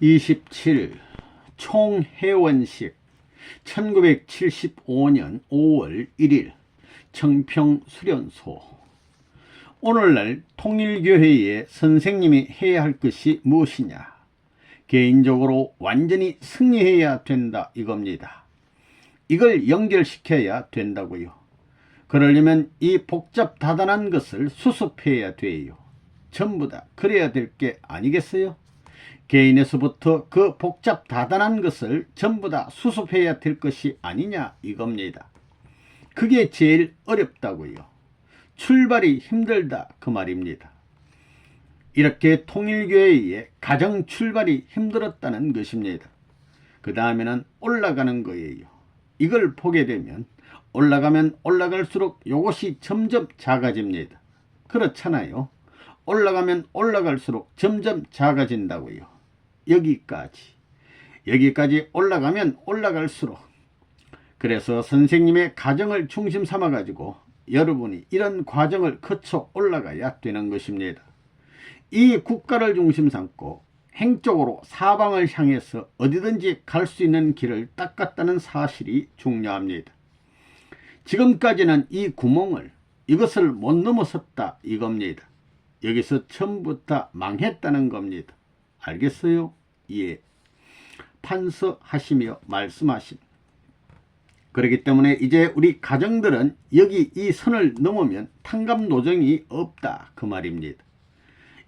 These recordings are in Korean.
27. 총회원식 1975년 5월 1일 청평수련소. 오늘날 통일교회의 선생님이 해야 할 것이 무엇이냐? 개인적으로 완전히 승리해야 된다 이겁니다. 이걸 연결시켜야 된다고요. 그러려면 이 복잡다단한 것을 수습해야 돼요. 전부 다 그래야 될 게 아니겠어요? 개인에서부터 그 복잡다단한 것을 전부 다 수습해야 될 것이 아니냐 이겁니다. 그게 제일 어렵다고요. 출발이 힘들다 그 말입니다. 이렇게 통일교회의 가정 출발이 힘들었다는 것입니다. 그 다음에는 올라가는 거예요. 이걸 보게 되면 올라가면 올라갈수록 이것이 점점 작아집니다. 그렇잖아요. 올라가면 올라갈수록 점점 작아진다고요. 여기까지 올라가면 올라갈수록. 그래서 선생님의 가정을 중심 삼아 가지고 여러분이 이런 과정을 거쳐 올라가야 되는 것입니다. 이 국가를 중심 삼고 행적으로 사방을 향해서 어디든지 갈 수 있는 길을 닦았다는 사실이 중요합니다. 지금까지는 이 구멍을, 이것을 못 넘어섰다 이겁니다. 여기서 전부 다 망했다는 겁니다. 알겠어요? 예. 판서하시며 말씀하신. 그렇기 때문에 이제 우리 가정들은 여기 이 선을 넘으면 탕감노정이 없다 그 말입니다.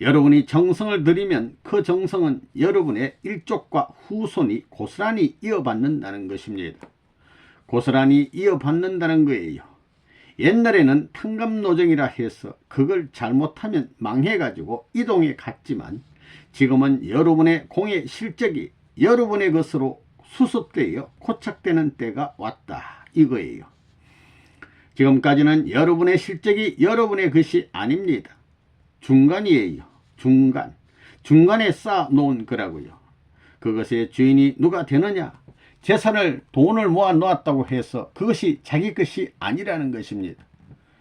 여러분이 정성을 들이면 그 정성은 여러분의 일족과 후손이 고스란히 이어받는다는 것입니다. 고스란히 이어받는다는 거예요. 옛날에는 탕감노정이라 해서 그걸 잘못하면 망해가지고 이동해 갔지만 지금은 여러분의 공의 실적이 여러분의 것으로 수습되어 고착되는 때가 왔다 이거예요. 지금까지는 여러분의 실적이 여러분의 것이 아닙니다. 중간이에요. 중간에 쌓아 놓은 거라고요. 그것의 주인이 누가 되느냐? 재산을, 돈을 모아 놓았다고 해서 그것이 자기 것이 아니라는 것입니다.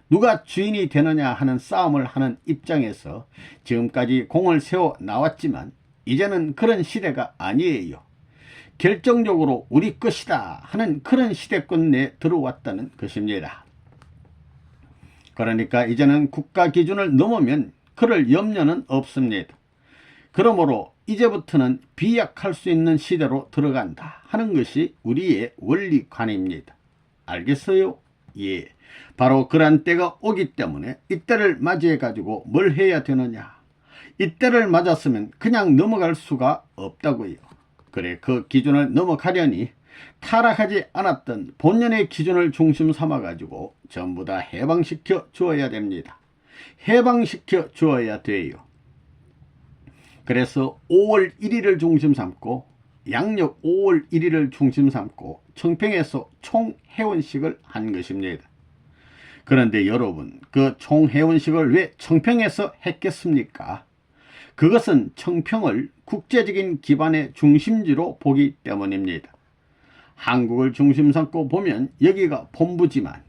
누가 주인이 되느냐 하는 싸움을 하는 입장에서 지금까지 공을 세워 나왔지만 이제는 그런 시대가 아니에요. 결정적으로 우리 것이다 하는 그런 시대권 내에 들어왔다는 것입니다. 그러니까 이제는 국가 기준을 넘으면 그럴 염려는 없습니다. 그러므로 이제부터는 비약할 수 있는 시대로 들어간다 하는 것이 우리의 원리관입니다. 알겠어요? 예. 바로 그러한 때가 오기 때문에 이때를 맞이해 가지고 뭘 해야 되느냐? 이때를 맞았으면 그냥 넘어갈 수가 없다고요. 그래, 그 기준을 넘어가려니 타락하지 않았던 본연의 기준을 중심 삼아 가지고 전부 다 해방시켜 주어야 됩니다. 해방시켜 주어야 돼요. 그래서 5월 1일을 중심 삼고 양력 5월 1일을 중심 삼고 청평에서 총회원식을 한 것입니다. 그런데 여러분, 그 총회원식을 왜 청평에서 했겠습니까? 그것은 청평을 국제적인 기반의 중심지로 보기 때문입니다. 한국을 중심 삼고 보면 여기가 본부지만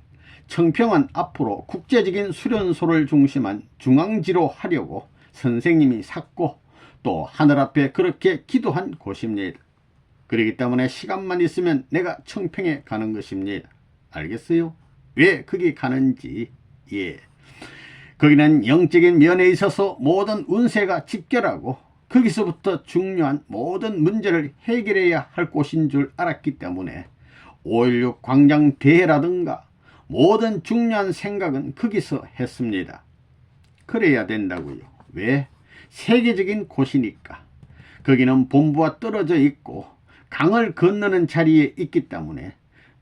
청평은 앞으로 국제적인 수련소를 중심한 중앙지로 하려고 선생님이 샀고 또 하늘 앞에 그렇게 기도한 곳입니다. 그렇기 때문에 시간만 있으면 내가 청평에 가는 것입니다. 알겠어요? 왜 거기 가는지. 예. 거기는 영적인 면에 있어서 모든 운세가 집결하고 거기서부터 중요한 모든 문제를 해결해야 할 곳인 줄 알았기 때문에 5.16 광장대회라든가 모든 중요한 생각은 거기서 했습니다. 그래야 된다고요. 왜? 세계적인 곳이니까. 거기는 본부와 떨어져 있고 강을 건너는 자리에 있기 때문에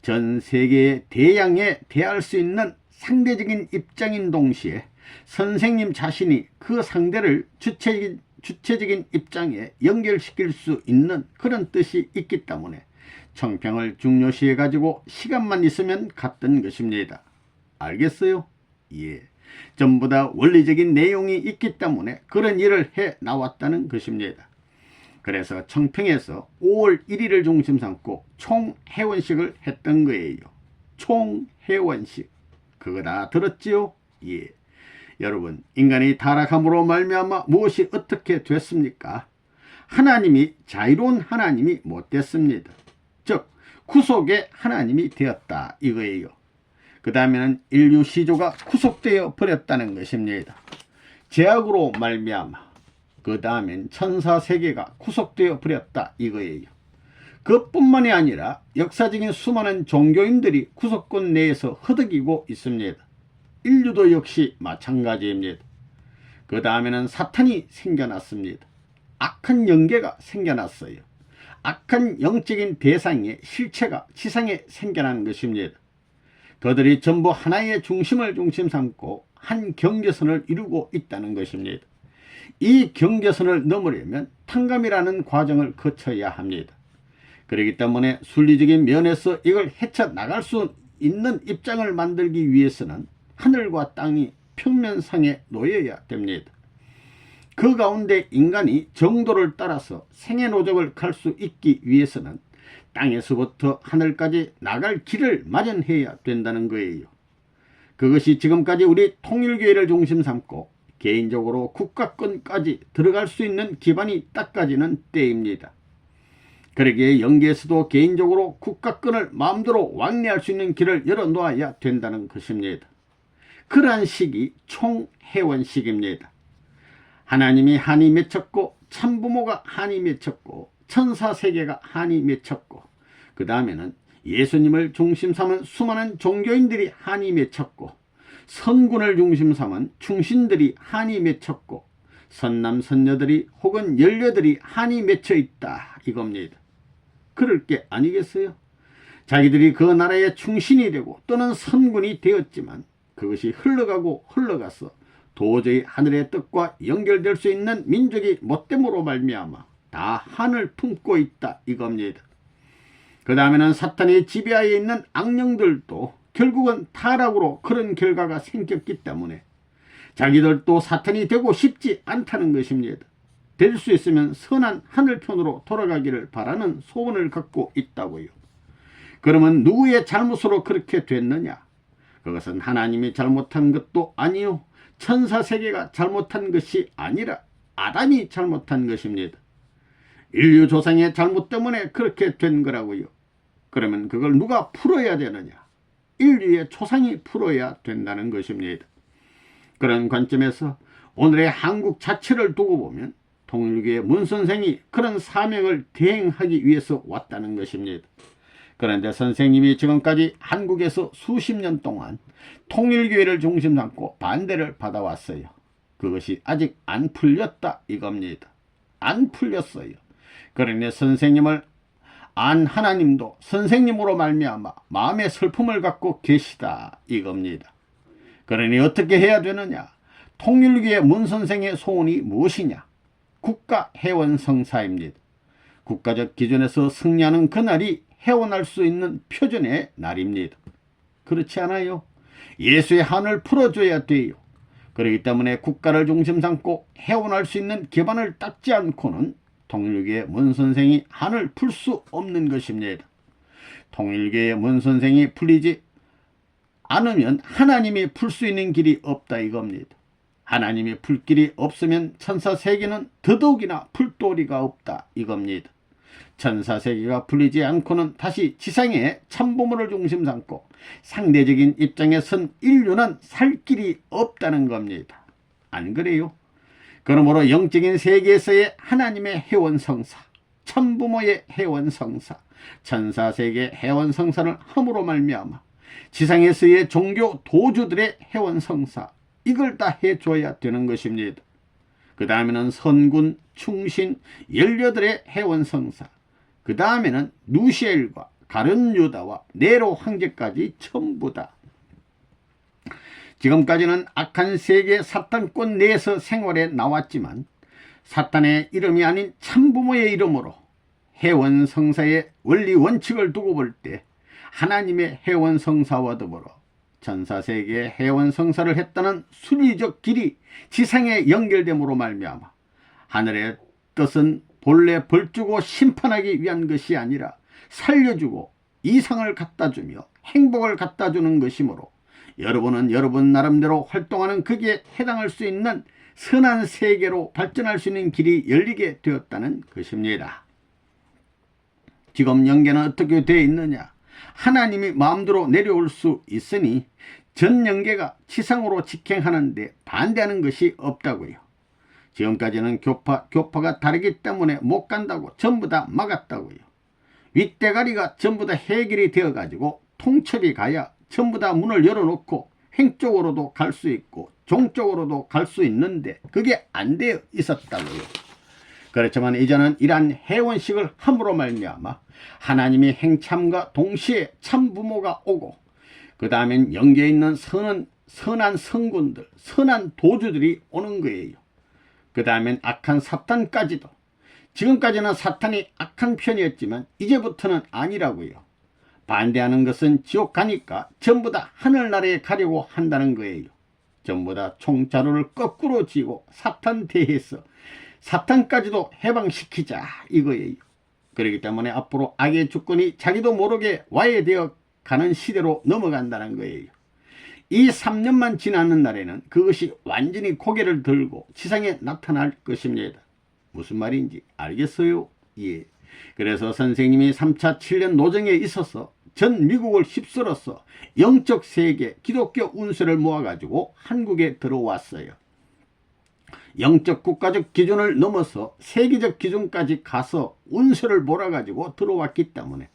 전 세계의 대양에 대할 수 있는 상대적인 입장인 동시에 선생님 자신이 그 상대를 주체적인 입장에 연결시킬 수 있는 그런 뜻이 있기 때문에 청평을 중요시해 가지고 시간만 있으면 갔던 것입니다. 알겠어요? 예. 전부 다 원리적인 내용이 있기 때문에 그런 일을 해 나왔다는 것입니다. 그래서 청평에서 5월 1일을 중심 삼고 총회원식을 했던 거예요. 총회원식. 그거 다 들었지요? 예. 여러분, 인간이 타락함으로 말미암아 무엇이 어떻게 됐습니까? 하나님이 자유로운 하나님이 못 됐습니다. 즉 구속의 하나님이 되었다 이거예요. 그 다음에는 인류 시조가 구속되어 버렸다는 것입니다. 죄악으로 말미암아 그 다음엔 천사 세계가 구속되어 버렸다 이거예요. 그뿐만이 아니라 역사적인 수많은 종교인들이 구속권 내에서 허덕이고 있습니다. 인류도 역시 마찬가지입니다. 그 다음에는 사탄이 생겨났습니다. 악한 영계가 생겨났어요. 악한 영적인 대상의 실체가 지상에 생겨난 것입니다. 그들이 전부 하나의 중심을 중심 삼고 한 경계선을 이루고 있다는 것입니다. 이 경계선을 넘으려면 탕감이라는 과정을 거쳐야 합니다. 그렇기 때문에 순리적인 면에서 이걸 헤쳐나갈 수 있는 입장을 만들기 위해서는 하늘과 땅이 평면상에 놓여야 됩니다. 그 가운데 인간이 정도를 따라서 생애노적을 갈 수 있기 위해서는 땅에서부터 하늘까지 나갈 길을 마련해야 된다는 거예요. 그것이 지금까지 우리 통일교회를 중심 삼고 개인적으로 국가권까지 들어갈 수 있는 기반이 닦아지는 때입니다. 그러기에 영계에서도 개인적으로 국가권을 마음대로 왕래할 수 있는 길을 열어놓아야 된다는 것입니다. 그러한 시기 총회원식입니다. 하나님이 한이 맺혔고 참부모가 한이 맺혔고 천사세계가 한이 맺혔고 그 다음에는 예수님을 중심 삼은 수많은 종교인들이 한이 맺혔고 선군을 중심 삼은 충신들이 한이 맺혔고 선남 선녀들이 혹은 연료들이 한이 맺혀 있다 이겁니다. 그럴 게 아니겠어요? 자기들이 그 나라의 충신이 되고 또는 선군이 되었지만 그것이 흘러가고 흘러가서 도저히 하늘의 뜻과 연결될 수 있는 민족이 못됨으로 말미암아 다 한을 품고 있다 이겁니다. 그 다음에는 사탄의 지배하에 있는 악령들도 결국은 타락으로 그런 결과가 생겼기 때문에 자기들도 사탄이 되고 싶지 않다는 것입니다. 될 수 있으면 선한 하늘편으로 돌아가기를 바라는 소원을 갖고 있다고요. 그러면 누구의 잘못으로 그렇게 됐느냐? 그것은 하나님이 잘못한 것도 아니요 천사세계가 잘못한 것이 아니라 아담이 잘못한 것입니다. 인류 조상의 잘못 때문에 그렇게 된 거라고요. 그러면 그걸 누가 풀어야 되느냐? 인류의 조상이 풀어야 된다는 것입니다. 그런 관점에서 오늘의 한국 자체를 두고 보면 통일교의 문선생이 그런 사명을 대행하기 위해서 왔다는 것입니다. 그런데 선생님이 지금까지 한국에서 수십 년 동안 통일교회를 중심 삼고 반대를 받아왔어요. 그것이 아직 안 풀렸다 이겁니다. 안 풀렸어요. 그러니 선생님을 안 하나님도 선생님으로 말미암아 마음의 슬픔을 갖고 계시다 이겁니다. 그러니 어떻게 해야 되느냐? 통일교회 문선생의 소원이 무엇이냐? 국가회원성사입니다. 국가적 기준에서 승리하는 그날이 회원할 수 있는 표준의 날입니다. 그렇지 않아요? 예수의 한을 풀어줘야 돼요. 그렇기 때문에 국가를 중심 삼고 회원할 수 있는 기반을 닦지 않고는 통일교의 문선생이 한을 풀 수 없는 것입니다. 통일교의 문선생이 풀리지 않으면 하나님이 풀 수 있는 길이 없다 이겁니다. 하나님이 풀 길이 없으면 천사세계는 더더욱이나 풀 도리가 없다 이겁니다. 천사세계가 풀리지 않고는 다시 지상의 참부모를 중심 삼고 상대적인 입장에 선 인류는 살 길이 없다는 겁니다. 안 그래요? 그러므로 영적인 세계에서의 하나님의 회원성사, 참부모의 회원성사, 천사세계의 회원성사를 함으로 말미암아 지상에서의 종교 도주들의 회원성사 이걸 다 해줘야 되는 것입니다. 그 다음에는 선군, 충신, 연료들의 회원성사, 그 다음에는 누시엘과 가룟 유다와 네로 황제까지 전부 다. 지금까지는 악한 세계 사탄권 내에서 생활해 나왔지만 사탄의 이름이 아닌 참부모의 이름으로 회원성사의 원리 원칙을 두고 볼 때 하나님의 회원성사와 더불어 천사세계의 회원성사를 했다는 순리적 길이 지상에 연결됨으로 말미암아 하늘의 뜻은 본래 벌주고 심판하기 위한 것이 아니라 살려주고 이상을 갖다주며 행복을 갖다주는 것이므로 여러분은 여러분 나름대로 활동하는 거기에 해당할 수 있는 선한 세계로 발전할 수 있는 길이 열리게 되었다는 것입니다. 지금 영계는 어떻게 되어 있느냐? 하나님이 마음대로 내려올 수 있으니 전 영계가 지상으로 직행하는데 반대하는 것이 없다고요. 지금까지는 교파가 다르기 때문에 못 간다고 전부 다 막았다고요. 윗대가리가 전부 다 해결이 되어가지고 통첩이 가야 전부 다 문을 열어놓고 횡 쪽으로도 갈 수 있고 종 쪽으로도 갈 수 있는데 그게 안 되어 있었다고요. 그렇지만 이제는 이러한 해원식을 함으로 말미암아 하나님의 행참과 동시에 참부모가 오고 그 다음엔 영계에 있는 선한 성군들, 선한 도주들이 오는 거예요. 그 다음엔 악한 사탄까지도. 지금까지는 사탄이 악한 편이었지만 이제부터는 아니라고요. 반대하는 것은 지옥 가니까 전부 다 하늘나라에 가려고 한다는 거예요. 전부 다 총자루를 거꾸로 쥐고 사탄 대해서 사탄까지도 해방시키자 이거예요. 그렇기 때문에 앞으로 악의 주권이 자기도 모르게 와해되어 가는 시대로 넘어간다는 거예요. 이 3년만 지나는 날에는 그것이 완전히 고개를 들고 지상에 나타날 것입니다. 무슨 말인지 알겠어요? 예. 그래서 선생님이 3차 7년 노정에 있어서 전 미국을 휩쓸어서 영적 세계 기독교 운세를 모아가지고 한국에 들어왔어요. 영적 국가적 기준을 넘어서 세계적 기준까지 가서 운세를 몰아가지고 들어왔기 때문에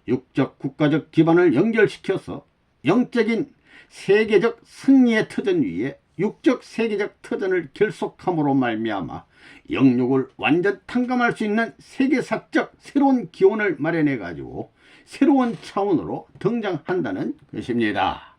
육적 국가적 기반을 연결시켜서 영적인 세계적 승리의 터전 위에 육적 세계적 터전을 결속함으로 말미암아 영육을 완전 탕감할 수 있는 세계사적 새로운 기원을 마련해 가지고 새로운 차원으로 등장한다는 것입니다.